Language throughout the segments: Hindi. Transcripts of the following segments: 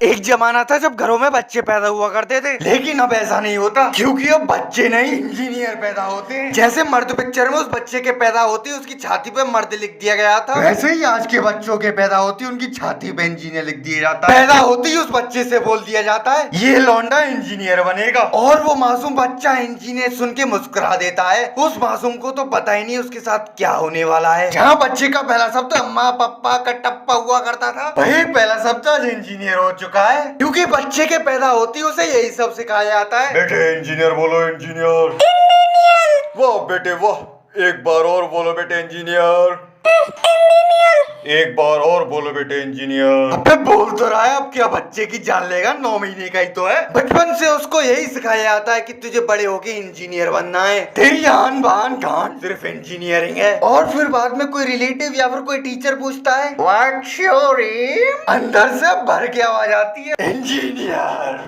एक जमाना था जब घरों में बच्चे पैदा हुआ करते थे, लेकिन अब ऐसा नहीं होता, क्योंकि अब बच्चे नहीं इंजीनियर पैदा होते हैं। जैसे मर्द पिक्चर में उस बच्चे के पैदा होते उसकी छाती पे मर्द लिख दिया गया था, वैसे ही आज के बच्चों के पैदा होती उनकी छाती पे इंजीनियर लिख दिया जाता है। पैदा होती ही उस बच्चे से बोल दिया जाता है ये लौंडा इंजीनियर बनेगा, और वो मासूम बच्चा इंजीनियर सुन के मुस्कुरा देता है। उस मासूम को तो पता ही नहीं उसके साथ क्या होने वाला है। जहाँ बच्चे का पहला शब्द अम्मा पप्पा कटप्पा हुआ करता था, वही पहला शब्द आज इंजीनियर हो चुका है, क्योंकि बच्चे के पैदा होती उसे यही सब सिखाया जाता है। बेटे इंजीनियर बोलो, इंजीनियर। वाह बेटे वाह, एक बार और बोलो बेटे इंजीनियर। एक बार और बोलो बेटे इंजीनियर। अबे बोल तो रहा है, अब क्या बच्चे की जान लेगा, 9 महीने का ही तो है। बचपन से उसको यही सिखाया जाता है कि तुझे बड़े होके इंजीनियर बनना है, तेरी आन बान गान सिर्फ इंजीनियरिंग है। और फिर बाद में कोई रिलेटिव या फिर कोई टीचर पूछता है व्हाट्स योर एम, अंदर से भर के आवाज आती है इंजीनियर।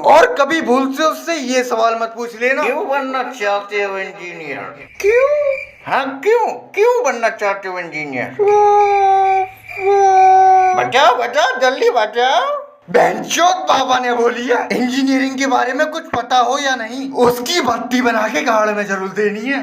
और कभी भूल से उससे ये सवाल मत पूछ लेना क्यों बनना चाहते हो इंजीनियर। क्यों? हाँ क्यों बनना चाहते हो इंजीनियर? बचाओ जल्दी बचाओ। बेंचोद बाबा ने बोली है इंजीनियरिंग के बारे में कुछ पता हो या नहीं, उसकी भट्टी बना के गाड़ में जरूर देनी है।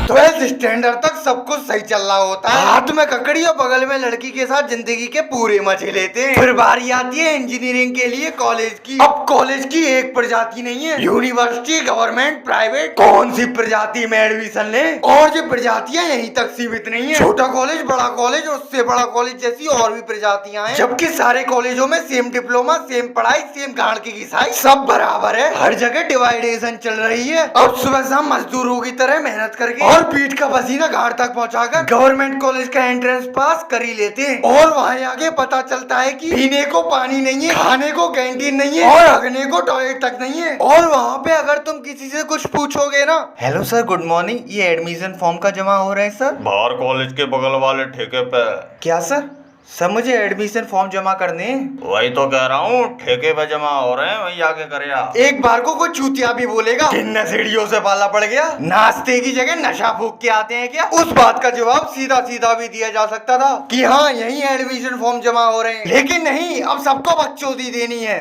12th स्टैंडर्ड तक सब कुछ सही चल रहा होता है, हाथ में ककड़ी और बगल में लड़की के साथ जिंदगी के पूरे मजे लेते हैं। फिर बारी आती है इंजीनियरिंग के लिए कॉलेज की। अब कॉलेज की एक प्रजाति नहीं है, यूनिवर्सिटी गवर्नमेंट प्राइवेट कौन सी प्रजाति में एडमिशन ले, और जो प्रजातियां यहीं तक सीमित नहीं है, छोटा कॉलेज बड़ा कॉलेज उससे बड़ा कॉलेज जैसी और भी प्रजातियां हैं। जबकि सारे कॉलेजों में सेम डिप्लोमा सेम पढ़ाई सेम गाड़ की घिसाई सब बराबर है, हर जगह डिवाइडेशन चल रही है। अब सुबह शाम मजदूरों की तरह मेहनत करके और पीठ का पसीना घाट तक पहुंचाकर गवर्नमेंट कॉलेज का एंट्रेंस पास कर ही लेते हैं, और वहाँ आगे पता चलता है कि पीने को पानी नहीं है, खाने को कैंटीन नहीं है, और रखने को टॉयलेट तक नहीं है। और वहाँ पे अगर तुम किसी से कुछ पूछोगे ना, हेलो सर गुड मॉर्निंग, ये एडमिशन फॉर्म का जमा हो रहा है सर। बाहर कॉलेज के बगल वाले ठेके पे। क्या सर? सर मुझे एडमिशन फॉर्म जमा करने हैं। वही तो कह रहा हूँ, ठेके पे जमा हो रहे हैं, वही आके करे आप। एक बार को कोई चूतिया भी बोलेगा कि नशेड़ियों से पाला पड़ गया, नाश्ते की जगह नशा फूक के आते हैं क्या, उस बात का जवाब सीधा सीधा भी दिया जा सकता था कि हाँ यही एडमिशन फॉर्म जमा हो रहे हैं। लेकिन नहीं, अब सबको बकचोदी देनी है।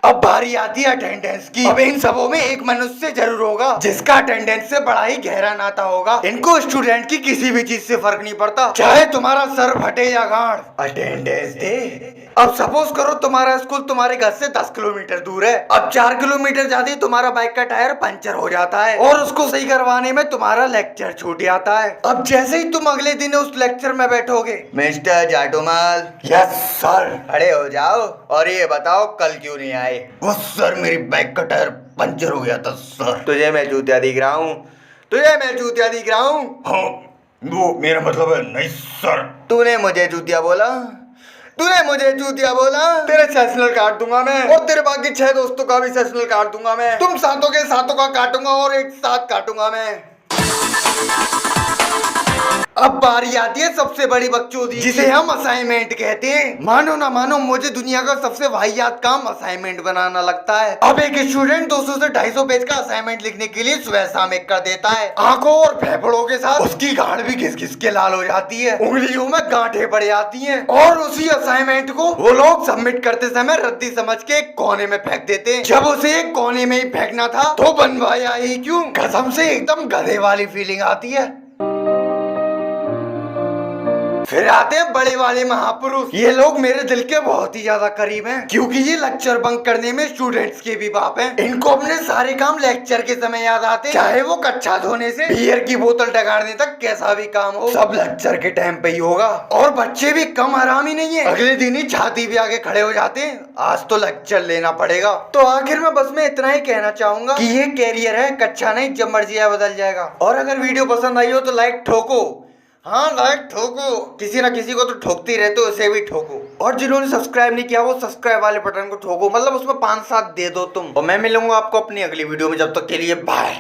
अब बारी आती है अटेंडेंस की। अब इन सबों में एक मनुष्य जरूर होगा जिसका अटेंडेंस से बड़ा ही गहरा नाता होगा। इनको स्टूडेंट की किसी भी चीज से फर्क नहीं पड़ता, चाहे तुम्हारा सर फटे या गांड, अटेंडेंस दे। अब सपोज करो तुम्हारा स्कूल तुम्हारे घर से 10 किलोमीटर दूर है। अब 4 किलोमीटर जाते तुम्हारा बाइक का टायर पंचर हो जाता है, और उसको सही करवाने में तुम्हारा लेक्चर छूट जाता है। अब जैसे ही तुम अगले दिन उस लेक्चर में बैठोगे, मिस्टर जाटोमाल। Yes sir. खड़े हो जाओ और ये बताओ कल क्यों नहीं आए? वो सर मेरी बाइक का टायर पंचर हो गया था सर। तुझे मैं चूतिया दिख रहा हूँ? हाँ, वो मेरा मतलब है नहीं सर। तूने मुझे चूतिया बोला? तेरे सेशनल काट दूंगा मैं, और तेरे बाकी 6 दोस्तों का भी सेशनल काट दूंगा मैं। तुम सातों के सातों का काटूंगा और एक साथ काटूंगा मैं। अब बारी आती है सबसे बड़ी बकचोदी, जिसे हम असाइनमेंट कहते हैं। मानो ना मानो मुझे दुनिया का सबसे वाहियात काम असाइनमेंट बनाना लगता है। अब एक स्टूडेंट 200 से 250 पेज का असाइनमेंट लिखने के लिए सुबह शाम एक कर देता है। आंखों और फेफड़ों के साथ उसकी गांड भी घिस घिस के लाल हो जाती है, उंगलियों में गांठें पड़ जाती हैं, और उसी असाइनमेंट को वो लोग सबमिट करते समय रद्दी समझ के एक कोने में फेंक देते हैं। जब उसे एक कोने में ही फेंकना था तो बनवाया ही क्यों, कसम से एकदम गधे वाली फीलिंग आती है। फिर आते हैं बड़े वाले महापुरुष। ये लोग मेरे दिल के बहुत ही ज्यादा करीब हैं, क्योंकि ये लेक्चर बंक करने में स्टूडेंट्स के भी बाप हैं। इनको अपने सारे काम लेक्चर के समय याद आते हैं, चाहे वो कच्चा धोने से बियर की बोतल टगाड़ने तक कैसा भी काम हो, सब लेक्चर के टाइम पे ही होगा। और बच्चे भी कम हरामी नहीं है, अगले दिन ही छाती भी आगे खड़े हो जाते हैं, आज तो लेक्चर लेना पड़ेगा। तो आखिर में बस मैं इतना ही कहना चाहूंगा कि ये कैरियर है, कच्चा नहीं, जब मर्जी आए बदल जाएगा। और अगर वीडियो पसंद आई हो तो लाइक ठोको। हाँ लाइक ठोको, किसी ना किसी को तो ठोकते ही रहते हो, उसे भी ठोको। और जिन्होंने सब्सक्राइब नहीं किया वो सब्सक्राइब वाले बटन को ठोको, मतलब उसमें 5-7 दे दो तुम। और मैं मिलूंगा आपको अपनी अगली वीडियो में, जब तक के लिए बाय।